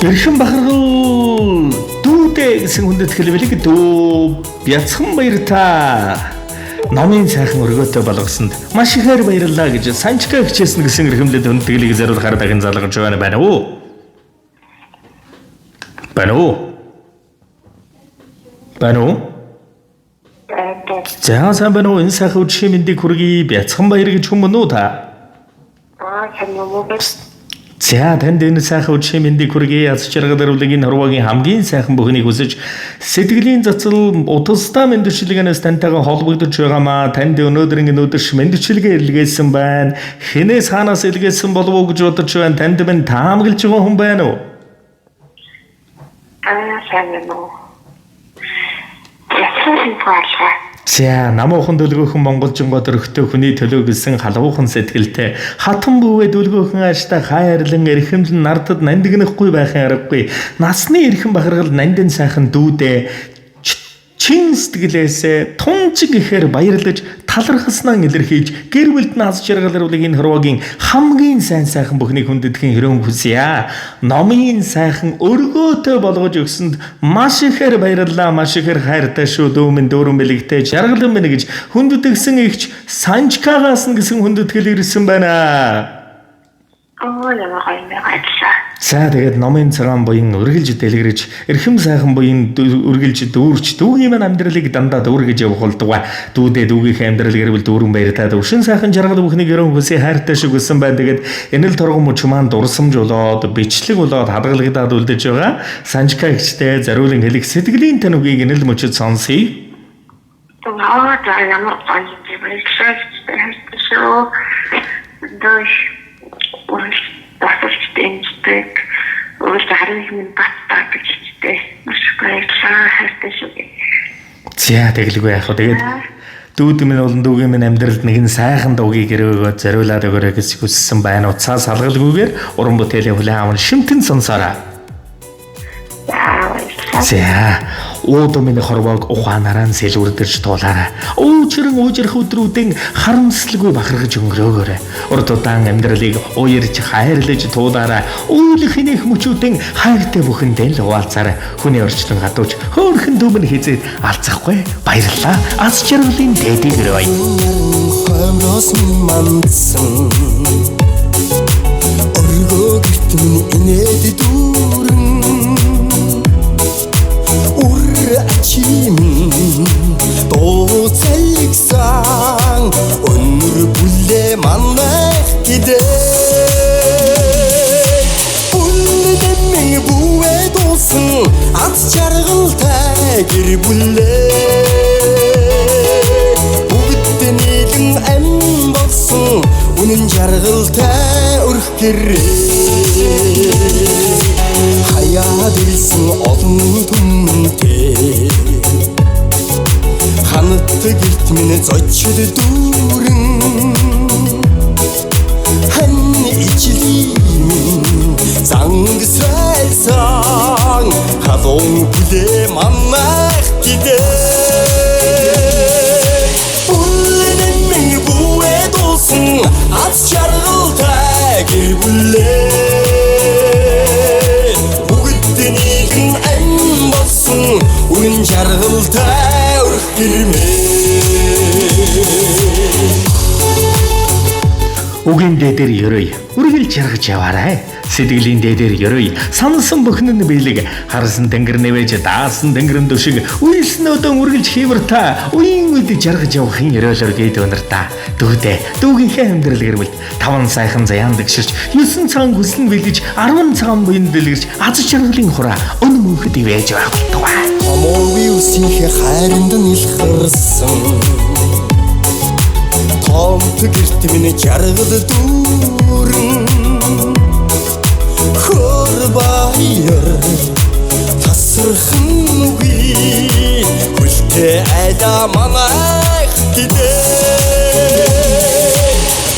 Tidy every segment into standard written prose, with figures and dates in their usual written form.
Эрхэм бахархал дүүдээ гэсэн хүндэт хэлбэлэг дүү бяцхан баяртай намын сайхан өргөөтэй болгосонд маш ихээр баярлалаа гэж санчка хичээсэн гэсэн эрхэмлэд хүндэтгэлийг зориулахаар дахин залгаж байна уу? За сайн байна уу? Энэ сайхан өдрийн мэндийг хүргэе. Бяцхан баяр гэж хүмүүн үү та? За танд энэ сайхан өдрийн мэндийг хүргэе. Аз жаргал өрөвлөгийн хорвогийн хамгийн сайхан бүхнийг хүсэж сэтгэлийн цацал утастай мэндчилгээнээс тантайгаа холбогдож байгаамаа. Танд өнөөдрийн өдөрш мэндчилгээ илгээсэн байна. Хинээс хаанаас илгээсэн болов уу гэж бодож байна. Танд минь таамаглаж байгаа хүн байна уу? За намуухан төлгөөхөн монголжингоо төрхтөө хүний төлөө гэсэн халуухан сэтгэлтэй хатан бүвээ төлгөөхөн ааштай хайрлан эрхэмлэн нардад нандинахгүй байхын аргагүй насны эрхэм бахархал нандин сайхан дүүдээ чин сэтгэлээсээ тунжиг ихээр баярлаж талархаснаа илэрхийлж гэр бүлд нь аз жаргал өрөвлөгийн хорвогийн хамгийн сайхан бүхнийг хүндэтгэн хэрүүн хүсье. Номын сайхан өргөөтэй болгож өгсөнд маш ихээр баярлалаа. Маш ихээр хайртай шүү дүүмэн дүүрэн бэлэгтэй жаргалан минь гэж хүндэтгсэн ихч санчкагаас нь гэсэн хүндэтгэл ирсэн байна. За тэгээд номын цагаан буян үргэлж дэлгэрэж эрхэм сайхан буян үргэлж дүүрч дүүгийн маань амьдралыг дандаа дүүргэж явах болдог. Дүүдээ дүүгийнхээ амьдрал гэрвэл дүүрэн баяртай өвшин сайхан жаргал бүхнийг өрөн хүсээ хайртай шиг өссөн байна. Тэгээд энэл торгон мөч маань дурсамж болоод бичлэг болоод хадгалагдаад үлдэж байгаа. Санчка ихтэй зариулан хэлэх сэтгэлийн танугийг энэл мөчөд сонсъё. За тэгэлгүй яах вэ? Тэгээд дүүд минь болон дүүгийн минь амьдралд нэгэн сайхан дуугийг өрөөгөө зориулаад өгөөрэй гэж хүссэн байна. Уцаас салгалгүйгээр уран бүтээлийн хүлээн аван шимтэн сонсоорой. За уудам минь хорвоог ухаанаараа сэлүүрдэрч туулаарай. Уучран уужрах өдрүүдэн харамсалгүй бахархаж өнгөрөөгөөрэй. Урд удаан амьдралыг уярж хайрлаж туулаарай. Үйлх хинэх мөчүүдэн хайртай бүхэндээ л хуваалцаарай. Хүний орчлон хадууч хөөрхөн дүмэн хизээд алцахгүй баярлалаа. Аз жаргалын дэдийг өрөөе. Хоймроос мандсан өргөө гитмэн инээд дүүрэн Ачим доо цэлгсэн өнөр бүлээ манайх гэдэг бүлэдэмэн бүвээ дуусан аз жаргалтай гэр бүлээ бүгд нийлэн ам болсон үнэн жаргалтай өрх гэрээ хаяад илсэн олон түмэнтэй ханат гэрт минь зочид дүүрэн хан ичлийн зангсайсан халуун бүлээ манайх гэдэг бүлэдэмэн бүвээ дуусан аз жаргалтай гэр бүлээ үнэн жаргалтай өрх гэрмээ. Үгийн дээдэр ерөөй үргэлж жаргаж яваарай. Сэтгэлийн дээдэр ерөөй сансан бүхнэн биелэг харсан тэнгэр нэвэж даасан тэнгэрэн дөшиг үйлсэн өдөн үргэлж хийвэртэй үеийн үед жаргаж явахын ерөөлөр гээд өнөртаа. Дүүдээ дүүгийнхээ амьдрал гэрвэл 5 сайхан заяан дэгширч 9 цагаан хүслэн бэлгэж 10 цагаан буян дэлгэрч аз жаргалын хураа өн мөнхөд ивэж байх болтугай. Мови үсийнхээ хайранд нэлхэрсэн Томт гэрт минь жаргал дүүрэн хөр баяр тасархан үгүй хүлтэй айда манайх гэдэг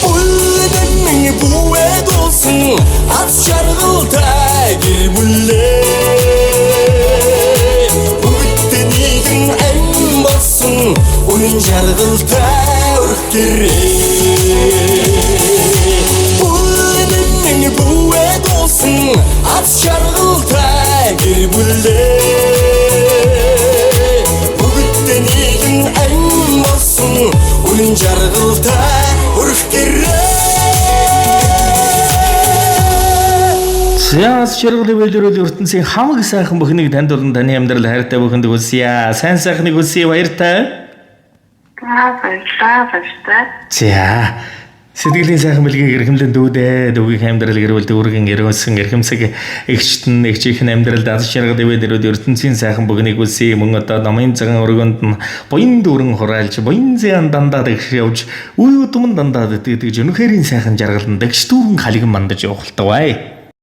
бүлэдэмэн бүвээ дуусан аз жаргалтай гэр бүлээ үнэн жаргалтай өрх гэрээ бүлэдэмэн Жаргалтай гэр бүлээ бүгдээ нэгэн ань болсон үнэн жаргалтай өрх гэрээ. Яас чиргэл бэлдэрүүл ертөнцийн хамаг сайхан бүхнийг танд болон таны амьдрал хайртай бүхэнд хүсье. Сайн сайхныг хүсье баяртай. Баярлалаа. За сэтгэлийн сайхан бэлгийг эрхэмлэн дүүдээ дүүгийн амьдрал гэрвэл дүүргэн өрөөсөн эрхэмсэг эгчтэн эгчийнхэн амьдралд аз жаргал дэвэдэрүүд ертөнцийн сайхан бүхнийг хүсье. Мөн одоо намын цагаан өргөнд нь буян дүүрэн хураалж буян зян дандаа дэгш явж үе удам дандаа дэгж өнөхөрийн сайхан жаргалд дэгш дүүрэн халиган мандаж явахалтай бай.